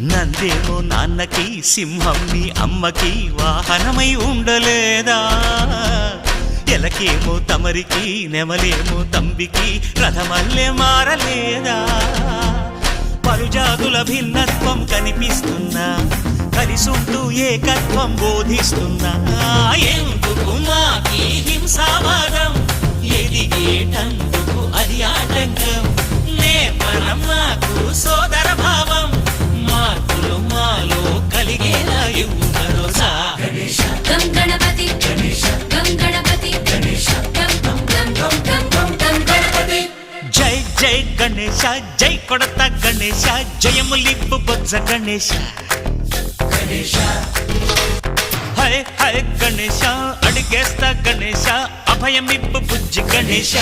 నందేమో నాన్నకి సింహం నీ అమ్మకి వాహనమై ఉండలేదా ఎలకేమో తమరికి నెమలేమో తంబికి రథమల్లే మారలేదా పలుజాతుల భిన్నత్వం కనిపిస్తున్నా కలిసుంటూ ఏకత్వం బోధిస్తున్నా ఎందుకు మాకి హింసావాదం ఎదిగేటందుకు అది ఆటంకం నేపరం మాకు సోదర భావం మార్పులు మాలో కలిగేలా ఇవ్వు భరోసా గం గణపతి గం గణపతి గం గం గం గం గం గం గణపతి జై జై గణేశ జై కొడత గణేశ జయములిప్పు బొజ్జ గణేశ హై హై గణేశ అడిగేస్తా గణేశ అభయమిప్పు బుజ్జి గణేశ